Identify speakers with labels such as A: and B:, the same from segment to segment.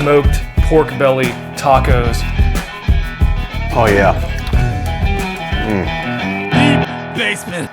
A: smoked pork belly tacos.
B: Oh yeah.
C: Deep basement.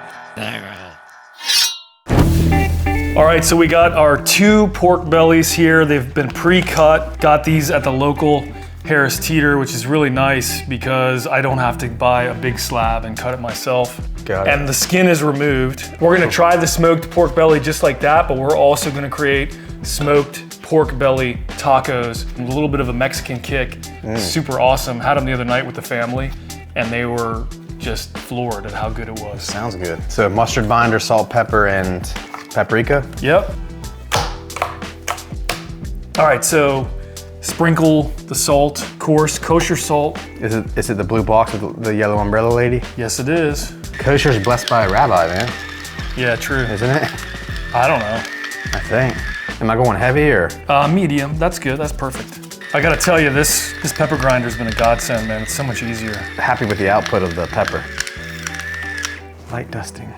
A: All right, so we got our 2 pork bellies here. They've been pre-cut. Got these at the local Harris Teeter, which is really nice because I don't have to buy a big slab and cut it myself.
B: Got it.
A: And the skin is removed. We're gonna try the smoked pork belly just like that, but we're also gonna create smoked pork belly tacos, a little bit of a Mexican kick. Super awesome. Had them the other night with the family, and they were just floored at how good it was.
B: Sounds good. So mustard binder, salt, pepper, and paprika?
A: Yep. All right, so sprinkle the salt, coarse kosher salt.
B: Is it the blue box with the yellow umbrella lady?
A: Yes, it is.
B: Kosher's blessed by a rabbi, man.
A: Yeah, true.
B: Isn't it?
A: I don't know.
B: I think. Am I going heavy or?
A: Medium, that's good, that's perfect. I gotta tell you, this pepper grinder's been a godsend, man. It's so much easier.
B: Happy with the output of the pepper. Light dusting.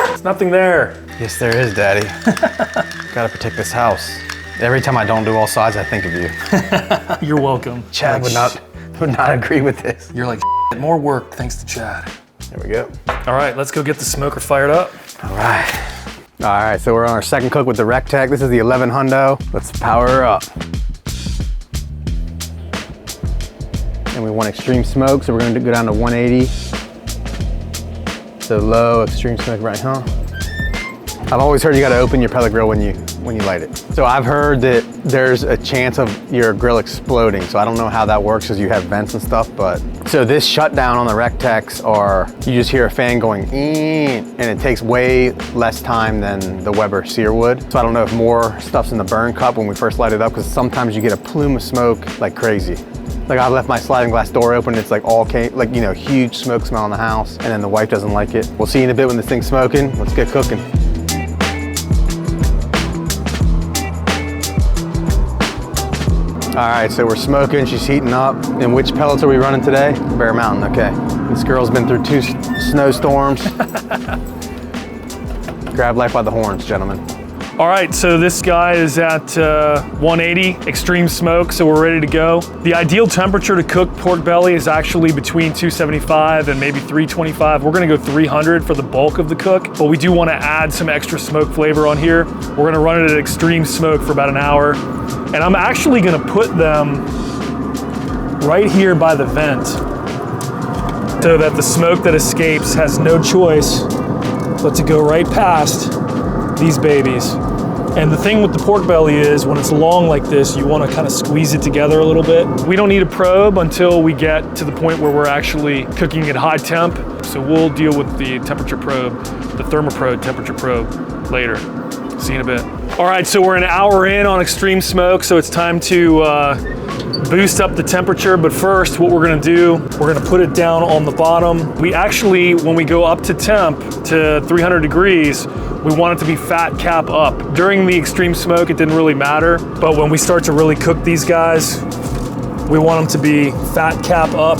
A: There's nothing there.
B: Yes, there is, Daddy. Gotta protect this house. Every time I don't do all sides, I think of you.
A: You're welcome.
B: Chad would not agree with this.
A: You're like, more work thanks to Chad.
B: There we go.
A: All right, let's go get the smoker fired up.
B: All right. All right, so we're on our second cook with the Recteq. This is the 11 hundo. Let's power her up. And we want extreme smoke, so we're gonna go down to 180. So low, extreme smoke, right, huh? I've always heard you gotta open your pellet grill when you light it. So I've heard that there's a chance of your grill exploding. So I don't know how that works because you have vents and stuff, but. So this shutdown on the Recteqs are, you just hear a fan going, and it takes way less time than the Weber Searwood. So I don't know if more stuff's in the burn cup when we first light it up, because sometimes you get a plume of smoke like crazy. Like I left my sliding glass door open, it's like like, you know, huge smoke smell in the house, and then the wife doesn't like it. We'll see you in a bit when this thing's smoking. Let's get cooking. All right, so we're smoking, she's heating up. And which pellets are we running today? Bear Mountain, okay. This girl's been through 2 snowstorms. Grab life by the horns, gentlemen.
A: All right, so this guy is at 180, extreme smoke, so we're ready to go. The ideal temperature to cook pork belly is actually between 275 and maybe 325. We're gonna go 300 for the bulk of the cook, but we do wanna add some extra smoke flavor on here. We're gonna run it at extreme smoke for about an hour. And I'm actually gonna put them right here by the vent so that the smoke that escapes has no choice but to go right past these babies. And the thing with the pork belly is when it's long like this, you want to kind of squeeze it together a little bit. We don't need a probe until we get to the point where we're actually cooking at high temp. So we'll deal with the temperature probe, the ThermoPro temperature probe later. See you in a bit. All right, so we're an hour in on extreme smoke, so it's time to boost up the temperature. But first, what we're gonna do, we're gonna put it down on the bottom. We actually, when we go up to temp to 300 degrees, we want it to be fat cap up. During the extreme smoke, it didn't really matter, but when we start to really cook these guys, we want them to be fat cap up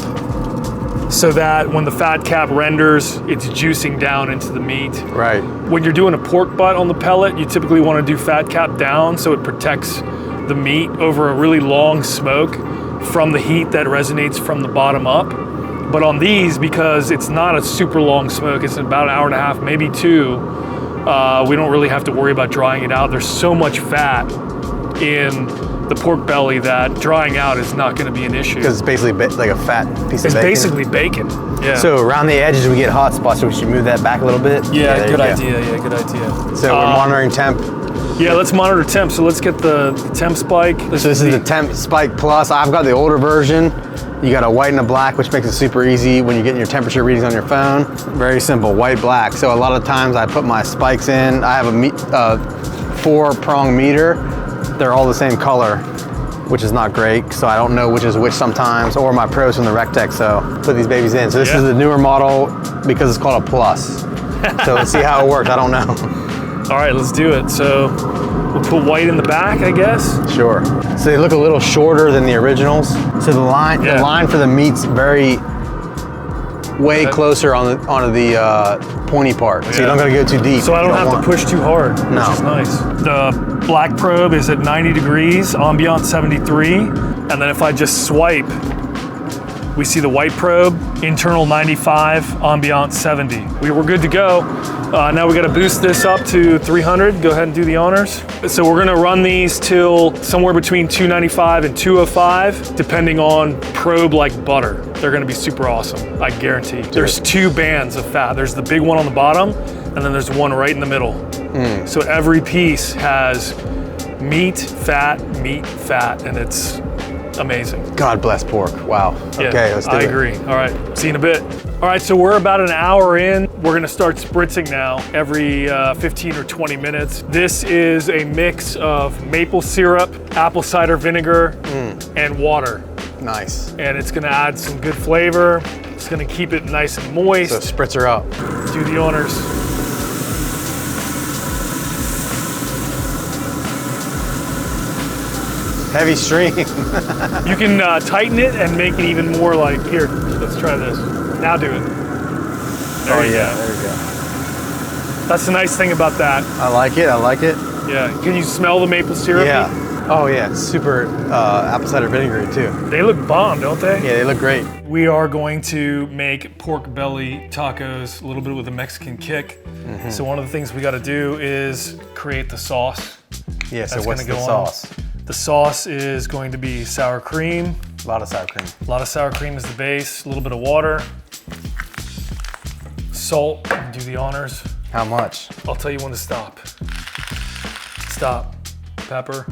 A: so that when the fat cap renders, it's juicing down into the meat.
B: Right.
A: When you're doing a pork butt on the pellet, you typically want to do fat cap down so it protects the meat over a really long smoke from the heat that resonates from the bottom up. But on these, because it's not a super long smoke, it's about an hour and a half, maybe 2, we don't really have to worry about drying it out. There's so much fat in the pork belly that drying out is not going to be an issue.
B: Because it's basically like a fat piece of bacon.
A: It's basically bacon, yeah.
B: So around the edges we get hot spots, so we should move that back a little bit?
A: Yeah, good idea, yeah, good idea.
B: So we're monitoring temp?
A: Yeah, let's monitor temp. So let's get the TempSpike.
B: So this is the TempSpike Plus. I've got the older version. You got a white and a black, which makes it super easy when you're getting your temperature readings on your phone. Very simple, white, black. So a lot of times I put my spikes in. I have a 4-prong meter. They're all the same color, which is not great. So I don't know which is which sometimes, or my pros from the Recteq. So put these babies in. So this is the newer model because it's called a Plus. So let's see how it works, I don't know.
A: All right, let's do it. So we'll put white in the back, I guess.
B: Sure. So they look a little shorter than the originals. So the line for the meat's very way closer onto the pointy part. So you don't gotta go too deep.
A: So I don't have to push too hard, which is nice. The black probe is at 90 degrees, ambient 73. And then if I just swipe, we see the white probe, internal 95, ambient 70. We were good to go. Now we gotta boost this up to 300. Go ahead and do the honors. So we're gonna run these till somewhere between 295 and 205, depending on probe like butter. They're gonna be super awesome, I guarantee. There's two bands of fat. There's the big one on the bottom, and then there's one right in the middle. So every piece has meat, fat, and it's amazing.
B: God bless pork. Wow.
A: Yeah,
B: okay, let's do it.
A: I agree. All right, see you in a bit. All right, so we're about an hour in. We're gonna start spritzing now every 15 or 20 minutes. This is a mix of maple syrup, apple cider vinegar, and water.
B: Nice.
A: And it's gonna add some good flavor. It's gonna keep it nice and moist.
B: So spritzer up.
A: Do the honors.
B: Heavy stream.
A: You can tighten it and make it even more like, here, let's try this. Now do it. There you go.
B: There you go.
A: That's the nice thing about that.
B: I like it, I like it.
A: Yeah, can you smell the maple syrup?
B: Yeah. Oh yeah, it's super apple cider vinegary too.
A: They look bomb, don't they?
B: Yeah, they look great.
A: We are going to make pork belly tacos, a little bit with a Mexican kick. So one of the things we gotta do is create the sauce.
B: Yeah, so
A: That's
B: what's
A: gonna
B: the
A: go
B: sauce?
A: The sauce is going to be sour cream.
B: A lot of sour cream.
A: A lot of sour cream is the base, a little bit of water. Salt, do the honors.
B: How much?
A: I'll tell you when to stop. Stop. Pepper,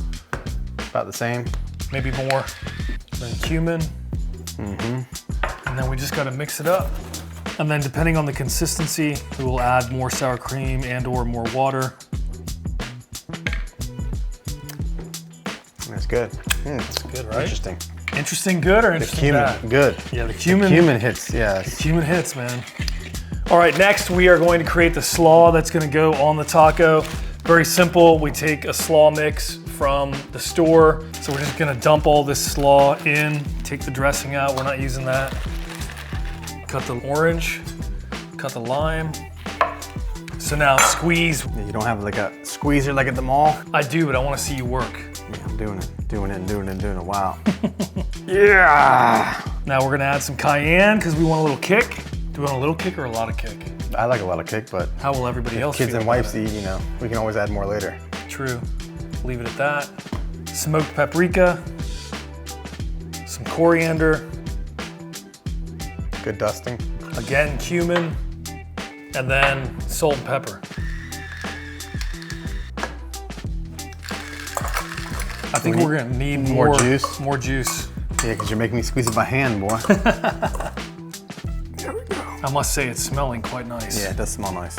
B: About the same.
A: maybe more. Then cumin. And then we just gotta mix it up. And then depending on the consistency, we will add more sour cream and or more water.
B: That's good.
A: That's good, right?
B: Interesting.
A: Interesting good or interesting
B: Cumin,
A: bad?
B: good.
A: Yeah, the cumin.
B: Cumin hits, yes.
A: Cumin hits, man. All right, next we are going to create the slaw that's gonna go on the taco. Very simple, we take a slaw mix from the store. So we're just gonna dump all this slaw in, take the dressing out, we're not using that. Cut the orange, cut the lime. So now squeeze.
B: You don't have like a squeezer like at the mall?
A: I do, but I wanna see you work.
B: Yeah, I'm doing it. Wow.
A: Yeah! Now we're gonna add some cayenne because we want a little kick. Do we want a little kick or a lot of kick?
B: I like a lot of kick, but
A: How will everybody else
B: kids
A: feel
B: and
A: about
B: wives eat, you know, we can always add more later.
A: it? True. Leave it at that. Smoked paprika, some coriander,
B: Good dusting.
A: again cumin, and then salt and pepper. I think we're gonna need
B: more juice?
A: More juice.
B: Yeah, because you're making me squeeze it by hand, boy.
A: I must say it's smelling quite nice.
B: Yeah, it does smell nice.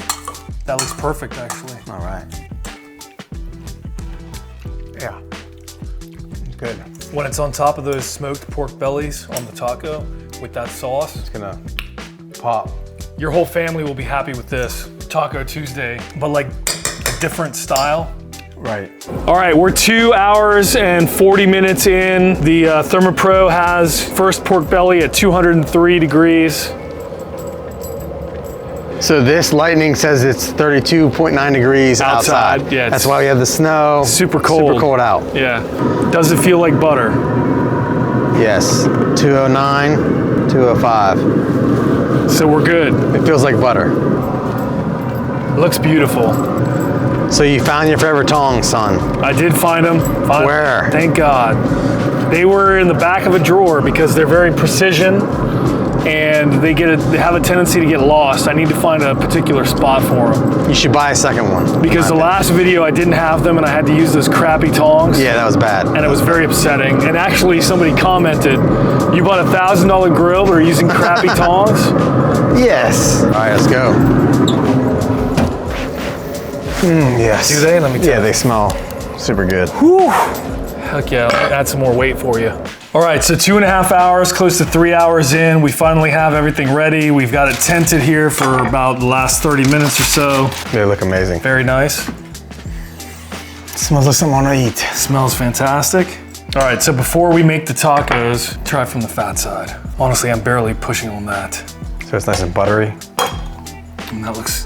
A: That looks perfect, actually.
B: All right. Yeah. Good.
A: When it's on top of those smoked pork bellies on the taco with that sauce,
B: It's gonna pop.
A: your whole family will be happy with this. Taco Tuesday, but like a different style.
B: Right.
A: All right, we're 2 hours and 40 minutes in. The ThermoPro has first pork belly at 203 degrees.
B: So this lightning says it's 32.9 degrees outside.
A: Yeah,
B: That's why we have the snow.
A: super cold.
B: Super cold out.
A: Yeah. Does it feel like butter?
B: Yes. 209, 205.
A: So we're good.
B: It feels like butter.
A: It looks beautiful.
B: So you found your forever tongs, son.
A: I did find them.
B: Where?
A: Thank God. They were in the back of a drawer because they're very precision and they have a tendency to get lost. I need to find a particular spot for them.
B: You should buy a second one.
A: Because the last video I didn't have them and I had to use those crappy tongs.
B: Yeah, that was bad.
A: And it was very upsetting. And actually somebody commented, you bought a $1,000 grill but are using crappy tongs?
B: Yes. All right, let's go. Yes.
A: Do they? Let me tell
B: Yeah,
A: you.
B: they smell super good.
A: Whew. Heck yeah, I'll add some more weight for you. All right, so 2.5 hours, close to 3 hours in. We finally have everything ready. We've got it tented here for about the last 30 minutes or so.
B: They look amazing.
A: Very nice.
B: Smells like something I want to eat.
A: Smells fantastic. All right, so before we make the tacos, try from the fat side. Honestly, I'm barely pushing on that.
B: So it's nice and buttery.
A: And that looks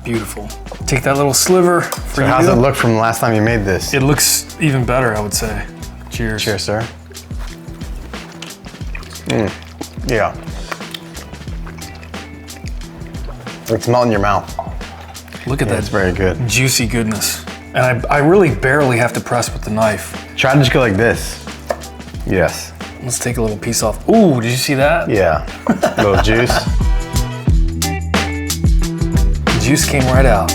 A: beautiful. Take that little sliver for
B: So
A: you.
B: how's it look from the last time you made this?
A: It looks even better, I would say. Cheers.
B: Cheers, sir. Yeah. It's melting in your mouth.
A: Look at that.
B: It's very good.
A: Juicy goodness. And I really barely have to press with the knife.
B: Try to just go like this. Yes.
A: Let's take a little piece off. Ooh, did you see that?
B: Yeah. A little juice.
A: Juice came right out.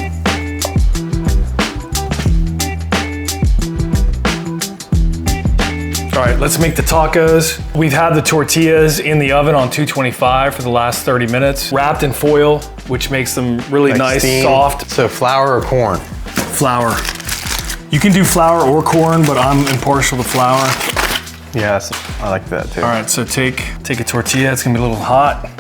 A: All right, let's make the tacos. We've had the tortillas in the oven on 225 for the last 30 minutes, wrapped in foil, which makes them really
B: Like
A: nice,
B: steamed.
A: soft.
B: So flour or corn?
A: Flour. You can do flour or corn, but I'm impartial to flour.
B: Yes, I like that too.
A: All right, so take a tortilla. It's gonna be a little hot.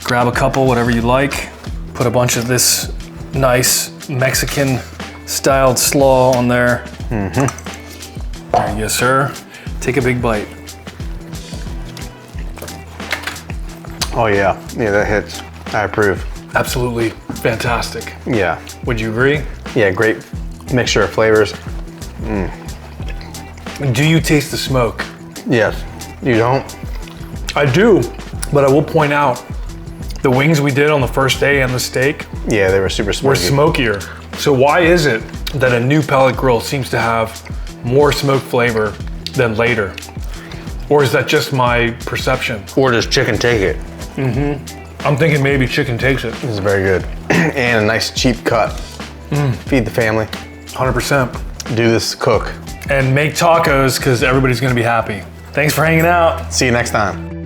A: Grab a couple, whatever you like. Put a bunch of this nice Mexican styled slaw on there. There you go, sir. Take a big bite.
B: Oh yeah, yeah, that hits. I approve.
A: Absolutely fantastic.
B: Yeah,
A: Would you agree?
B: yeah, great mixture of flavors.
A: Do you taste the smoke?
B: Yes, you don't?
A: I do, but I will point out the wings we did on the first day and the steak
B: Yeah, they were super
A: were
B: smoky.
A: smokier. So why is it that a new pellet grill seems to have more smoke flavor than later? Or is that just my perception?
B: Or does chicken take it?
A: I'm thinking maybe chicken takes it.
B: This is very good. And a nice cheap cut. Feed the family.
A: 100%.
B: Do this, cook.
A: And make tacos because everybody's gonna be happy. Thanks for hanging out.
B: See you next time.